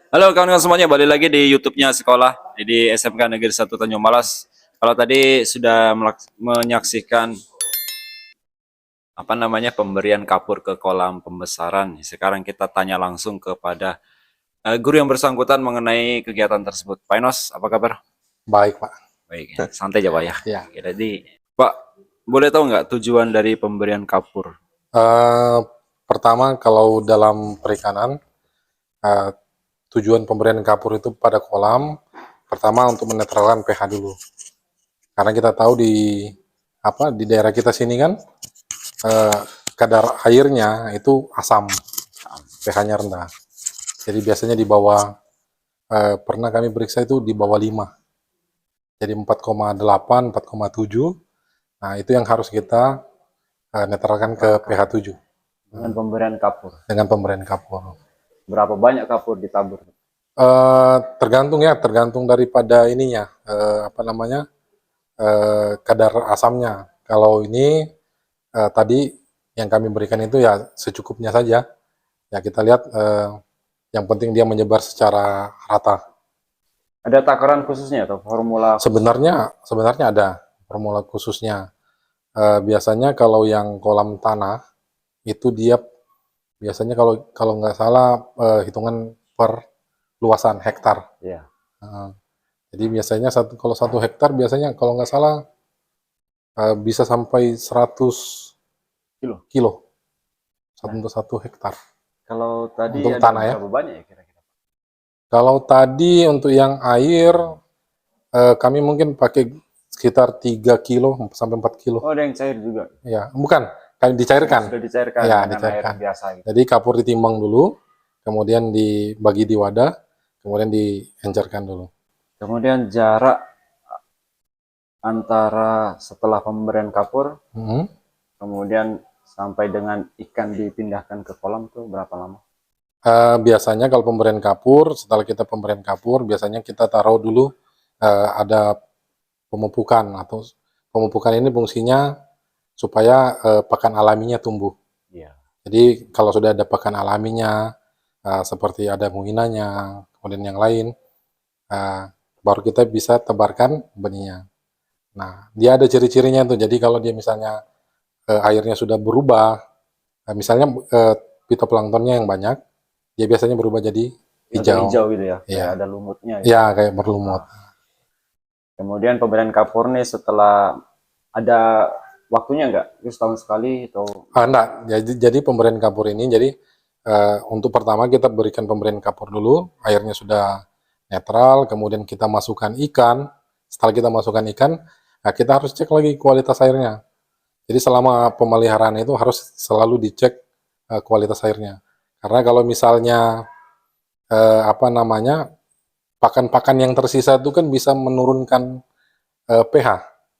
Halo kawan-kawan semuanya, balik lagi di YouTube-nya sekolah di SMK Negeri 1 Tanjung Malas. Kalau tadi sudah menyaksikan pemberian kapur ke kolam pembesaran, sekarang kita tanya langsung kepada guru yang bersangkutan mengenai kegiatan tersebut. Pak Enos, apa kabar? Baik, Pak. Baik, santai aja Pak ya. Ya, Oke, jadi Pak, boleh tahu nggak tujuan dari pemberian kapur? eh, pertama kalau dalam perikanan, eh, tujuan pemberian kapur itu pada kolam, pertama untuk menetralkan pH dulu. Karena kita tahu di daerah kita sini kan eh, kadar airnya itu asam, pH-nya rendah. Jadi biasanya di bawah, pernah kami periksa itu di bawah 5. Jadi 4,8, 4,7. Nah, itu yang harus kita netralkan ke pH 7 Dengan pemberian kapur. dengan pemberian kapur. Berapa banyak kapur ditabur? Tergantung daripada ininya, kadar asamnya. Kalau ini tadi yang kami berikan itu ya secukupnya saja. Ya kita lihat, yang penting dia menyebar secara rata. Ada takaran khususnya atau formula? Sebenarnya ada formula khususnya. Biasanya kalau yang kolam tanah itu dia biasanya kalau kalau nggak salah hitungan per luasan hektar. Ya. Heeh. Jadi biasanya kalau 1 hektar biasanya kalau nggak salah bisa sampai 100 Kilo. kilo Nah, untuk 1 hektar kalau tadi untuk ada tanah ya. berapa banyak ya kira-kira? Kalau tadi untuk yang air, kami mungkin pakai sekitar 3 kilo sampai 4 kilo. Oh, ada yang cair juga. Ya, bukan, kami dicairkan. Sudah dicairkan Ya, dengan air dicairkan. biasa gitu. Jadi kapur ditimbang dulu, kemudian dibagi di wadah, kemudian diencerkan dulu. Kemudian jarak antara setelah pemberian kapur, Mhm. kemudian sampai dengan ikan dipindahkan ke kolam tuh berapa lama? Biasanya kalau pemberian kapur, setelah kita pemberian kapur, biasanya kita taruh dulu, ada pemupukan ini fungsinya supaya pakan alaminya tumbuh. Iya. Jadi kalau sudah ada pakan alaminya, seperti ada muinanya, kemudian yang lain, eh, baru kita bisa tebarkan benihnya. Nah, dia ada ciri-cirinya tuh. Jadi kalau dia misalnya airnya sudah berubah, misalnya fitoplanktonnya yang banyak, dia biasanya berubah jadi Agak hijau. hijau gitu ya, kayak Iya, ada lumutnya gitu. ya kayak berlumut. Kemudian pemberian kapur nih setelah ada waktunya nggak? Itu setahun sekali atau? Enggak, jadi pemberian kapur ini, jadi untuk pertama kita berikan pemberian kapur dulu, airnya sudah netral, kemudian kita masukkan ikan. Setelah kita masukkan ikan, nah kita harus cek lagi kualitas airnya. Jadi selama pemeliharaan itu harus selalu dicek kualitas airnya. Karena kalau misalnya pakan-pakan yang tersisa itu kan bisa menurunkan pH.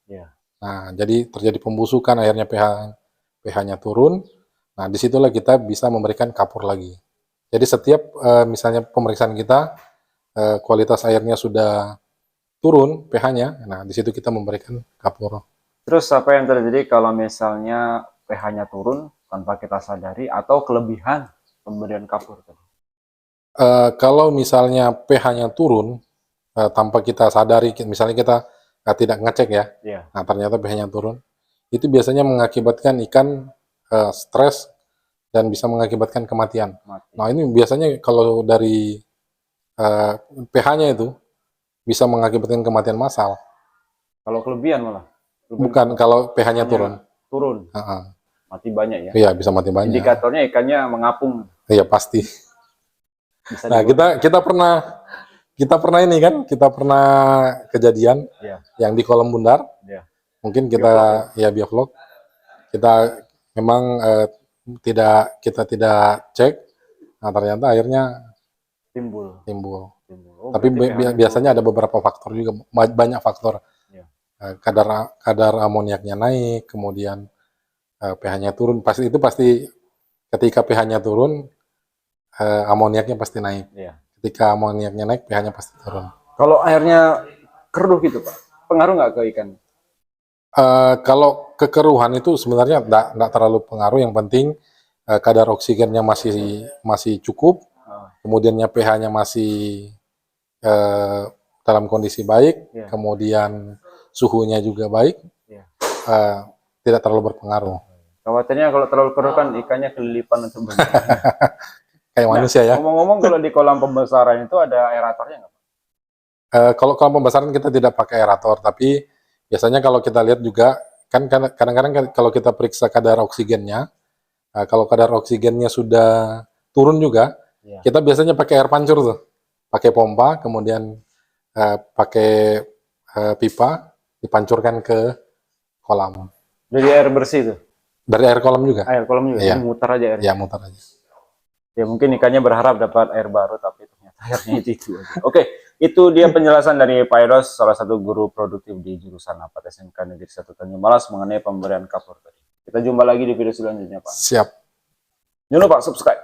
Ya. Nah, jadi terjadi pembusukan, akhirnya pH-nya turun. Nah, disitulah kita bisa memberikan kapur lagi. Jadi setiap misalnya pemeriksaan kita kualitas airnya sudah turun pH-nya, nah di situ kita memberikan kapur. Terus apa yang terjadi kalau misalnya pH-nya turun tanpa kita sadari atau kelebihan pemberian kapur tadi? Kalau misalnya pH-nya turun tanpa kita sadari, misalnya kita tidak ngecek ya, Iya. nah ternyata pH-nya turun, itu biasanya mengakibatkan ikan stres dan bisa mengakibatkan kematian. Mati. Nah ini biasanya kalau dari pH-nya itu bisa mengakibatkan kematian massal. Kalau kelebihan malah? Bukan, kalau pH-nya turun. Turun, Heeh. mati banyak ya? Iya, bisa mati banyak. Indikatornya ikannya mengapung. Iya pasti. Bisa Nah kita pernah ini kan, kita pernah kejadian ya. yang di Kolam Bundar. Ya. Mungkin kita biovlog, kita memang kita tidak cek, nah ternyata airnya Timbul. Oh, Tapi biasanya ada beberapa faktor juga, banyak faktor. Ya. Kadar amoniaknya naik, kemudian pH-nya turun. Pasti ketika pH-nya turun, amoniaknya pasti naik. Ya. Ketika amoniaknya naik, pH-nya pasti turun. Kalau airnya keruh gitu Pak, pengaruh nggak ke ikan? Kalau kekeruhan itu sebenarnya tidak terlalu pengaruh. Yang penting kadar oksigennya masih cukup, kemudiannya pH-nya masih dalam kondisi baik, Iya. kemudian suhunya juga baik, Iya. tidak terlalu berpengaruh. Khawatirnya kalau terlalu keruh kan ikannya kelilipan atau bagaimana. Kayak manusia ya. Ngomong-ngomong kalau di kolam pembesaran itu ada aeratornya nggak? Kalau kolam pembesaran kita tidak pakai aerator, tapi biasanya kalau kita lihat juga kan kadang-kadang kalau kita periksa kadar oksigennya, kalau kadar oksigennya sudah turun juga, Iya. kita biasanya pakai air pancur tuh, pakai pompa, kemudian pakai pipa, dipancurkan ke kolam. Jadi air bersih tuh. Dari air kolam juga. Air kolam juga. Iya. Jadi muter aja airnya. Ya, muter aja. Ya mungkin ikannya berharap dapat air baru tapi ternyata airnya itu aja. Oke, itu dia penjelasan dari Pak Eros, salah satu guru produktif di jurusan APAT SMK Negeri 1 Tanjung Malas mengenai pemberian kapur tadi. Kita jumpa lagi di video selanjutnya, Pak. Siap. Jangan lupa subscribe.